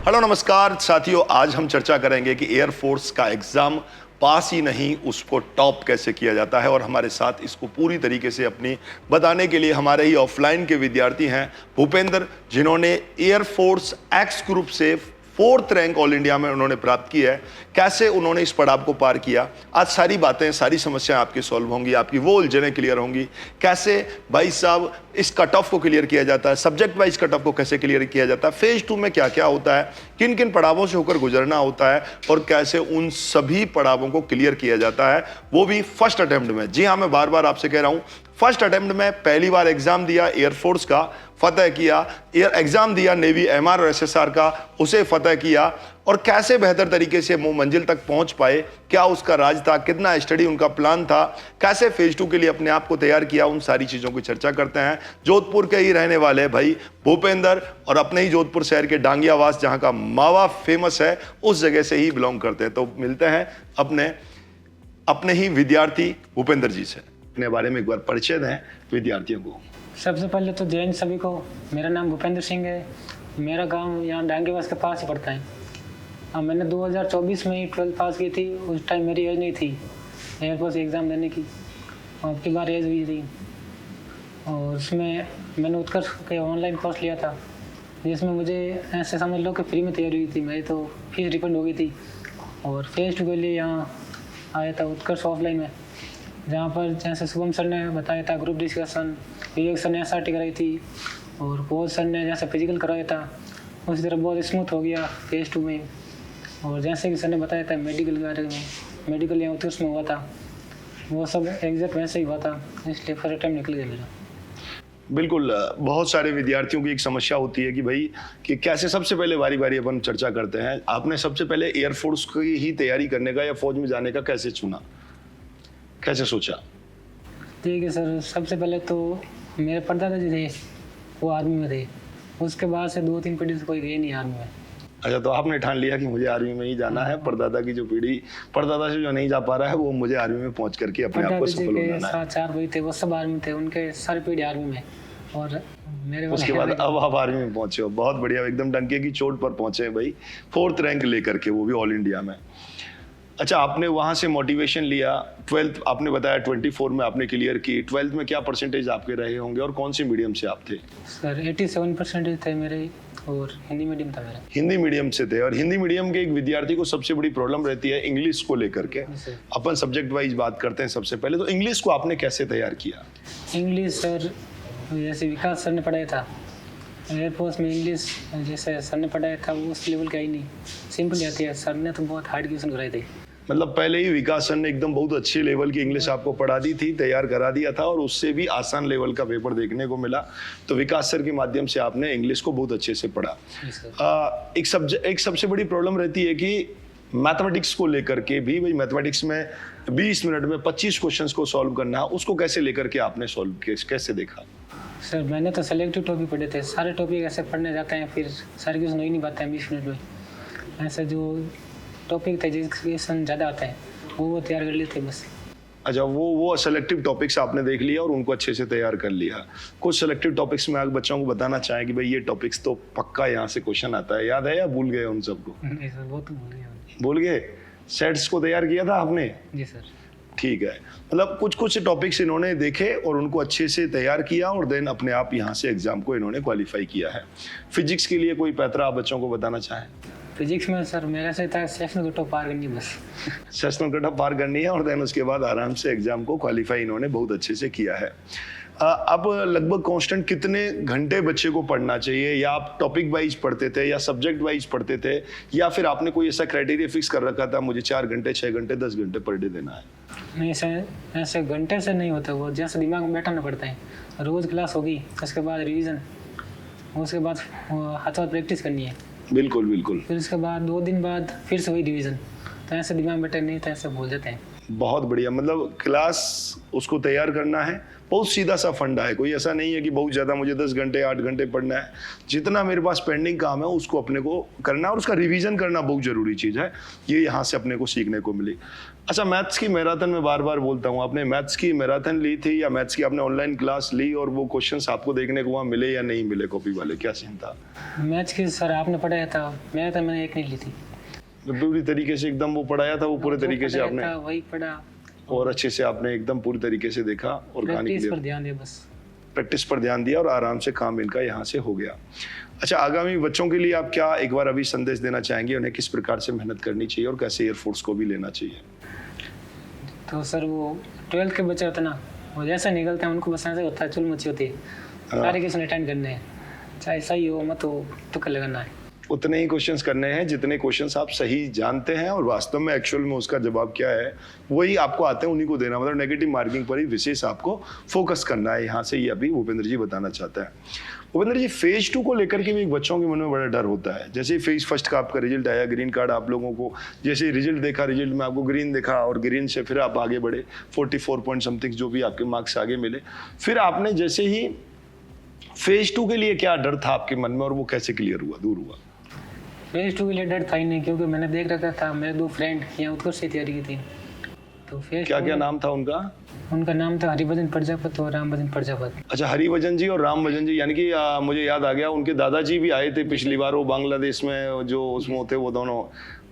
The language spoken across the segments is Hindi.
हेलो नमस्कार साथियों, आज हम चर्चा करेंगे कि एयरफोर्स का एग्जाम पास ही नहीं उसको टॉप कैसे किया जाता है। और हमारे साथ इसको पूरी तरीके से अपनी बताने के लिए हमारे ही ऑफलाइन के विद्यार्थी हैं भूपेंद्र, जिन्होंने एयरफोर्स एक्स ग्रुप से 4th रैंक ऑल इंडिया में उन्होंने प्राप्त की है। कैसे उन्होंने इस पड़ाव को पार किया, आज सारी बातें, सारी समस्याएं आपकी सॉल्व होंगी, आपकी वो उलझनें क्लियर होंगी। कैसे भाई साहब इस कट ऑफ को क्लियर किया जाता है, सब्जेक्ट वाइज कट ऑफ को कैसे क्लियर किया जाता है, फेज 2 में क्या क्या होता है, किन किन पड़ावों से होकर गुजरना होता है और कैसे उन सभी पड़ावों को क्लियर किया जाता है, वो भी फर्स्ट अटेम्प्ट में। जी हाँ, मैं बार बार आपसे कह रहा हूं, फर्स्ट अटेम्प्ट में पहली बार एग्जाम दिया, एयरफोर्स का फतह किया, एग्जाम दिया नेवी एमआर और एसएसआर का, उसे फतह किया और कैसे बेहतर तरीके से वो मंजिल तक पहुंच पाए, क्या उसका राज था, कितना स्टडी उनका प्लान था, कैसे फेज 2 के लिए अपने आप को तैयार किया, उन सारी चीजों की चर्चा करते हैं। जोधपुर के ही रहने वाले भाई भूपेंद्र और अपने ही जोधपुर शहर के डांगियावास, जहां का मावा फेमस है, उस जगह से ही बिलोंग करते हैं। तो मिलते हैं अपने ही विद्यार्थी भूपेंद्र जी से। अपने बारे में एक बार परिचय दें विद्यार्थियों को। सबसे पहले तो जय हिंद सभी को। मेरा नाम भूपेंद्र सिंह है। मेरा गांव यहाँ डांगेवास के पास ही पड़ता है। अब मैंने 2024 में ही 12th पास की थी। उस टाइम मेरी एज नहीं थी एयरफोर्स एग्ज़ाम देने की, और अब की बार एज हुई थी। और उसमें मैंने उत्कर्ष के ऑनलाइन कोर्स लिया था, जिसमें मुझे ऐसे समझ लो कि फ्री में तैयारी हुई थी। मेरी तो फीस रिफंड हो गई थी। और फेज 2 के लिए यहाँ आया था उत्कर्ष ऑफलाइन में, जहाँ पर जैसे शुभम सर ने बताया था ग्रुप डिस्कशन, विवेक सर ने एसआरटी कराई थी और बोध सर ने जैसे फिजिकल कराया था, उसी तरह बहुत स्मूथ हो गया फेज 2 में। और जैसे कि सर ने बताया था मेडिकल के बारे में, मेडिकल यहाँ उत्कर्ष में हुआ था, वो सब एग्जैक्ट वैसे ही हुआ था, इसलिए फर्स्ट टाइम निकल गया मेरा। बिल्कुल, बहुत सारे विद्यार्थियों की एक समस्या होती है कि भाई कि कैसे, सबसे पहले बारी बारी अपन चर्चा करते हैं। आपने सबसे पहले एयरफोर्स की ही तैयारी करने का या फौज में जाने का कैसे चुना, कैसे सोचा? ठीक है सर, सबसे पहले तो मेरे परदादा जी थे, वो आर्मी में थे। उसके बाद से 2-3 पीढ़ी से कोई गए नहीं आर्मी में। अच्छा, तो आपने ठान लिया कि मुझे आर्मी में ही जाना है। परदादा की जो पीढ़ी, परदादा से जो नहीं जा पा रहा है, वो मुझे आर्मी में पहुंच करके अपने आप को सफल बनाना है। 4 भाई थे, वो सब आर्मी थे, उनके सारी पीढ़ी आर्मी में। और मेरे उसके बाद अब आप आर्मी में पहुंचे हो, बहुत बढ़िया, एकदम डंके की चोट पर पहुंचे हैं भाई, 4th रैंक लेकर के, वो भी ऑल इंडिया में। अच्छा, आपने वहां से मोटिवेशन लिया। 12th आपने बताया 24 में आपने क्लियर की। 12th में क्या परसेंटेज आपके रहे होंगे और कौन से मीडियम से आप थे? सर 87% थे मेरे, और हिंदी मीडियम था मेरा। हिंदी मीडियम से थे। और हिंदी मीडियम के एक विद्यार्थी को सबसे बड़ी प्रॉब्लम रहती है इंग्लिश को लेकर के। अपन सब्जेक्ट वाइज बात करते हैं सबसे पहले, तो इंग्लिश को आपने कैसे तैयार किया? इंग्लिश सर जैसे विकास सर ने पढ़ाया था एयरफोर्स में, इंग्लिश जैसे सर ने पढ़ाया था वो उस लेवल का ही नहीं, सिंपल आती है। सर ने तो बहुत हार्ड क्वेश्चन कराए थे। मतलब पहले ही विकास सर ने एकदम बहुत अच्छे लेवल की इंग्लिश आपको पढ़ा दी थी, तैयार करा दिया था, और उससे भी आसान लेवल का पेपर देखने को मिला। तो विकास सर के माध्यम से आपने इंग्लिश को बहुत अच्छे से पढ़ा। एक सबसे बड़ी प्रॉब्लम रहती है कि मैथमेटिक्स को लेकर के भी, भाई मैथमेटिक्स में 20 मिनट में 25 क्वेश्चंस को सॉल्व करना, उसको कैसे लेकर के आपने सॉल्व कैसे देखा? सर मैंने तो सेलेक्टिव टॉपिक पढ़े थे। सारे टॉपिक ऐसे पढ़ने जाते हैं, फिर सारे क्वेश्चन हो ही नहीं पाते हैं 20 मिनट में। ऐसे जो टॉपिक थे जिसके क्वेश्चन ज़्यादा आते हैं वो तैयार कर लिए थे बस। अच्छा, वो सेलेक्टिव टॉपिक्स आपने देख लिया और उनको अच्छे से तैयार कर लिया। कुछ सेलेक्टिव टॉपिक्स में आप बच्चों को बताना चाहें कि भाई ये टॉपिक्स तो पक्का यहाँ से क्वेश्चन आता है, याद है या भूल गए उन सबको? नहीं सर, वो तो भूल गए। सेट्स को तैयार किया था आपने? जी सर। ठीक है, मतलब कुछ टॉपिक्स इन्होंने देखे और उनको अच्छे से तैयार किया और देन अपने आप यहाँ से एग्जाम को इन्होंने क्वालिफाई किया है। फिजिक्स के लिए कोई पैतरा आप बच्चों को बताना चाहें? फिजिक्स में सर मेरा से था सेशनल कट ऑफ पार करनी है बस। सेशनल कट ऑफ पार करनी है और देन उसके बाद आराम से एग्जाम को क्वालिफाई इन्होंने बहुत अच्छे से किया है। अब लगभग कांस्टेंट कितने घंटे बच्चे को पढ़ना चाहिए, या आप टॉपिक वाइज पढ़ते थे या सब्जेक्ट वाइज पढ़ते थे, या फिर आपने कोई ऐसा क्राइटेरिया फिक्स कर रखा था मुझे 4 घंटे 6 घंटे 10 घंटे पर डे देना है? नहीं सर, ऐसे घंटे से नहीं होता, वो जैसे दिमाग में बैठाना पड़ता है। रोज क्लास होगी, उसके बाद रिवीजन, उसके बाद हाथों हाथ प्रैक्टिस करनी है। बिल्कुल बिल्कुल। फिर उसके बाद 2 दिन बाद फिर से वही रिवीजन। तो ऐसे दिमाग में बैठे नहीं, तो ऐसे भूल जाते हैं। बहुत बढ़िया, मतलब क्लास उसको तैयार करना है, बहुत सीधा सा फंडा है, कोई ऐसा नहीं है कि बहुत ज़्यादा मुझे 10 घंटे 8 घंटे पढ़ना है। जितना मेरे पास पेंडिंग काम है उसको अपने को करना है और उसका रिवीजन करना बहुत ज़रूरी चीज़ है, ये यहाँ से अपने को सीखने को मिली। अच्छा, मैथ्स की मैराथन में बार बार बोलता हूँ, आपने मैथ्स की मैराथन ली थी या मैथ्स की आपने ऑनलाइन क्लास ली और वो क्वेश्चंस आपको देखने को वहाँ मिले या नहीं मिले कॉपी वाले, क्या सीन था? मैथ्स की सर आपने पढ़ाया था, मैंने एक नहीं ली थी। पूरी तरीके से एकदम वो पढ़ाया था, वो पूरे तरीके से आपने वही पढ़ा और अच्छे से आपने एकदम पूरी तरीके से देखा और कहानी प्रैक्टिस पर ध्यान दिया, बस प्रैक्टिस पर ध्यान दिया और आराम से काम इनका यहाँ से हो गया। अच्छा, आगामी बच्चों के लिए आप क्या एक बार अभी संदेश देना चाहेंगे, उन्हें किस प्रकार से मेहनत करनी चाहिए और कैसे एयरफोर्स को भी लेना चाहिए? तो सर वो 12th के बच्चे होते हैं ना, वो जैसा निकलते हैं उनको बस ऐसे होता है, चुल मची होती है, सारे क्वेश्चन अटेंड करने हैं, चाहे सही हो मत हो, तुक्का लगाना है। उतने ही क्वेश्चंस करने हैं जितने क्वेश्चंस आप सही जानते हैं और वास्तव में एक्चुअल में उसका जवाब क्या है वही आपको आते हैं, उन्हीं को देना, मतलब नेगेटिव मार्किंग पर ही विशेष आपको फोकस करना है। यहाँ से ये अभी भूपेंद्र जी बताना चाहता है। भूपेंद्र जी, फेज 2 को लेकर के भी एक बच्चों के मन में बड़ा डर होता है। जैसे फेज फर्स्ट का आपका रिजल्ट आया, ग्रीन कार्ड आप लोगों को, जैसे रिजल्ट देखा, रिजल्ट में आपको ग्रीन देखा और ग्रीन से फिर आप आगे बढ़े 44 पॉइंट समथिंग जो भी आपके मार्क्स आगे मिले, फिर आपने जैसे ही फेज 2 के लिए क्या डर था आपके मन में और वो कैसे क्लियर हुआ, दूर हुआ? फेज 2 के लिए डर था ही नहीं, क्योंकि मैंने देख रखा था, मेरे 2 फ्रेंड यहाँ उत्कर्ष से तैयारी की थी। तो फेज क्या क्या नाम था उनका? उनका नाम था हरिभजन प्रजापत और रामभजन प्रजापत। अच्छा, हरिभजन जी और रामभजन जी, यानी कि मुझे याद आ गया, उनके दादाजी भी आए थे पिछली बार, वो बांग्लादेश में जो उसमें थे वो दोनों,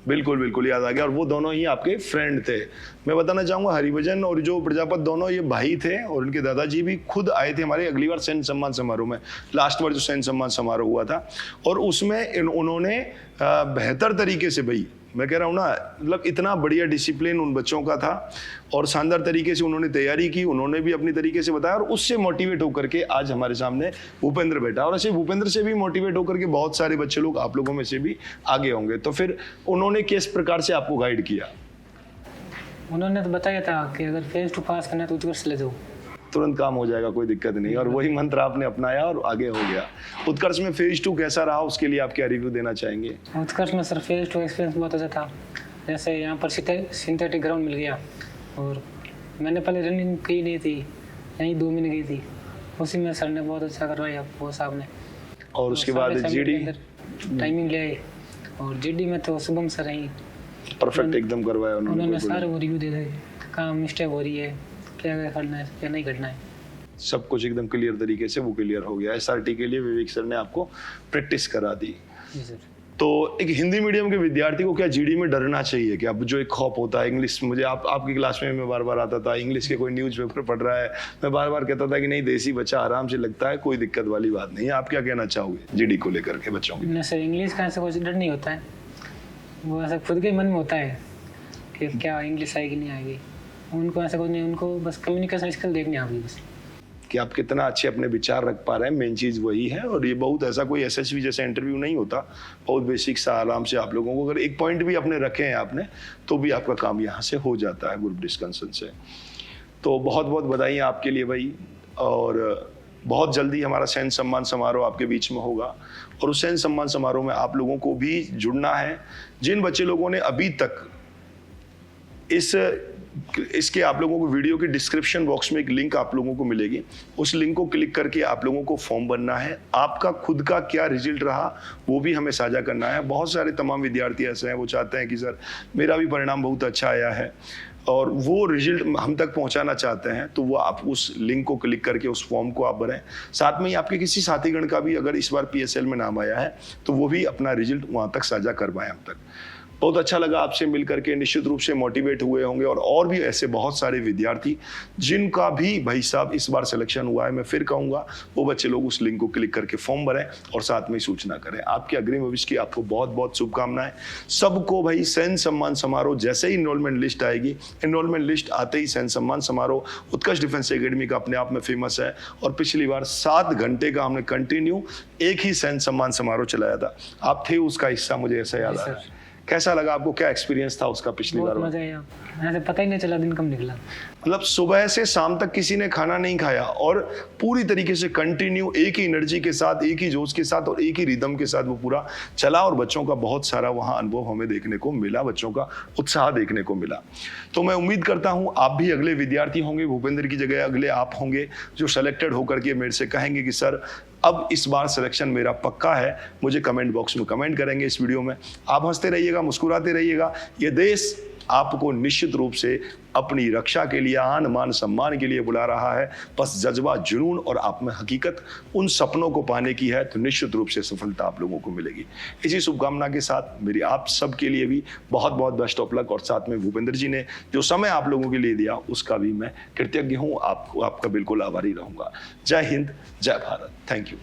बिल्कुल बिल्कुल याद आ गया, और वो दोनों ही आपके फ्रेंड थे। मैं बताना चाहूँगा हरिभजन और जो प्रजापत दोनों ये भाई थे और उनके दादाजी भी खुद आए थे हमारे अगली बार सैन्य सम्मान समारोह में, लास्ट बार जो सैन्य सम्मान समारोह हुआ था, और उसमें उन्होंने बेहतर तरीके से, भाई मैं कह रहा हूँ ना, मतलब इतना बढ़िया डिसिप्लिन उन बच्चों का था और शानदार तरीके से उन्होंने तैयारी की, उन्होंने भी अपनी तरीके से बताया और उससे मोटिवेट होकर के आज हमारे सामने भूपेंद्र बैठा, और ऐसे भूपेंद्र से भी मोटिवेट होकर के बहुत सारे बच्चे लोग आप लोगों में से भी आगे होंगे। तो फिर उन्होंने किस प्रकार से आपको गाइड किया? उन्होंने तो बताया था कि अगर फेज 2 पास करना है तो उत्कर्ष ले जाओ, तुरंत काम हो जाएगा, कोई दिक्कत नहीं, और वही मंत्र आपने अपनाया और आगे हो गया। उत्कर्ष में फेज 2 कैसा रहा, उसके लिए आप क्या रिव्यू देना चाहेंगे? उत्कर्ष में सर फेज 2 एक्सपीरियंस बहुत अच्छा था। जैसे यहाँ पर सिंथेटिक ग्राउंड मिल गया और मैंने पहले रनिंग की नहीं थी, यहीं 2 महीने की थी, उसी में सर ने बहुत अच्छा करवाया वो साहब ने। और उसके बाद जीडी टाइमिंग ले आए और जीडी में तो शुभम सर ही परफेक्ट एकदम करवाया उन्होंने सारे वो रिव्यू दे दिए, कहाँ मिस्टेक हो रही है, क्या करना है क्या नहीं करना है, सब कुछ एकदम क्लियर तरीके से वो क्लियर हो गया। एसआरटी के लिए विवेक सर ने आपको प्रैक्टिस करा दी। जी सर। तो एक हिंदी मीडियम के विद्यार्थी को क्या जीडी में डरना चाहिए? क्या जो एक खौफ होता है इंग्लिश, मुझे आपकी क्लास में मैं बार बार आता था, इंग्लिश के कोई न्यूज़पेपर पढ़ रहा है, मैं बार बार कहता था कि नहीं देसी बच्चा आराम से लगता है, कोई दिक्कत वाली बात नहीं है। आप क्या कहना चाहोगे जीडी को लेकर के बच्चों की? नहीं सर, इंग्लिश का ऐसा कुछ डर नहीं होता है, वो ऐसा खुद के मन में होता है कि क्या इंग्लिश आएगी नहीं आएगी, उनको ऐसा कुछ नहीं, उनको बस कम्युनिकेशन स्किल देखनी आएगी बस, कि आप कितना अच्छे अपने विचार रख पा रहे हैं, मेन चीज़ वही है। और ये बहुत ऐसा कोई एसएसबी जैसा इंटरव्यू नहीं होता, बहुत बेसिक सा आराम से आप लोगों को अगर एक पॉइंट भी अपने रखे हैं आपने तो भी आपका काम यहाँ से हो जाता है ग्रुप डिस्कशन से। तो बहुत बहुत बधाई आपके लिए भाई, और बहुत जल्दी हमारा सैन्य सम्मान समारोह आपके बीच में होगा और उस सैन्य सम्मान समारोह में आप लोगों को भी जुड़ना है। जिन बच्चे लोगों ने अभी तक इसके आप लोगों को वीडियो के डिस्क्रिप्शन बॉक्स में एक लिंक आप लोगों को मिलेगी, उस लिंक को क्लिक करके आप लोगों को फॉर्म भरना है। आपका खुद का क्या रिजल्ट रहा वो भी हमें साझा करना है। बहुत सारे तमाम विद्यार्थी ऐसे हैं वो चाहते हैं कि सर मेरा भी परिणाम बहुत अच्छा आया है और वो रिजल्ट हम तक पहुंचाना चाहते हैं, तो वो आप उस लिंक को क्लिक करके उस फॉर्म को आप भरें। साथ में ही आपके किसी साथीगण का भी अगर इस बार PSL में नाम आया है तो वो भी अपना रिजल्ट वहाँ तक साझा करवाएं हम तक। बहुत अच्छा लगा आपसे मिल करके, निश्चित रूप से मोटिवेट हुए होंगे और भी ऐसे बहुत सारे विद्यार्थी जिनका भी भाई साहब इस बार सिलेक्शन हुआ है। मैं फिर कहूँगा वो बच्चे लोग उस लिंक को क्लिक करके फॉर्म भरें और साथ में सूचना करें। आपके अग्रिम भविष्य की आपको बहुत बहुत शुभकामनाएं। सबको भाई सैन्य सम्मान समारोह जैसे ही इनरोलमेंट लिस्ट आएगी, इनरोलमेंट लिस्ट आते ही सैन्य सम्मान समारोह उत्कर्ष डिफेंस एकेडमी का अपने आप में फेमस है और पिछली बार 7 घंटे का हमने कंटिन्यू एक ही सैन्य सम्मान समारोह चलाया था। आप थे उसका हिस्सा, मुझे ऐसा याद आ रहा है। कैसा लगा आपको, क्या एक्सपीरियंस था उसका पिछली बहुत बार? मजा आया, ऐसे पता ही नहीं चला दिन कब निकला। मतलब सुबह से शाम तक किसी ने खाना नहीं खाया और पूरी तरीके से कंटिन्यू एक ही एनर्जी के साथ, एक ही जोश के साथ और एक ही रिदम के साथ वो पूरा चला और बच्चों का बहुत सारा वहाँ अनुभव हमें देखने को मिला, बच्चों का उत्साह देखने को मिला। तो मैं उम्मीद करता हूँ आप भी अगले विद्यार्थी होंगे, भूपेंद्र की जगह अगले आप होंगे जो सेलेक्टेड होकर के मेरे से कहेंगे कि सर अब इस बार सिलेक्शन मेरा पक्का है। मुझे कमेंट बॉक्स में कमेंट करेंगे इस वीडियो में। आप हंसते रहिएगा, मुस्कुराते रहिएगा। ये देश आपको निश्चित रूप से अपनी रक्षा के लिए, आन मान सम्मान के लिए बुला रहा है। बस जज्बा, जुनून और आप में हकीकत उन सपनों को पाने की है तो निश्चित रूप से सफलता आप लोगों को मिलेगी। इसी शुभकामना के साथ मेरी आप सब के लिए भी बहुत बहुत बेस्ट ऑफ लक और साथ में भूपेंद्र जी ने जो समय आप लोगों के लिए दिया उसका भी मैं कृतज्ञ हूँ, आपका बिल्कुल आभारी रहूंगा। जय हिंद, जय भारत। Thank you.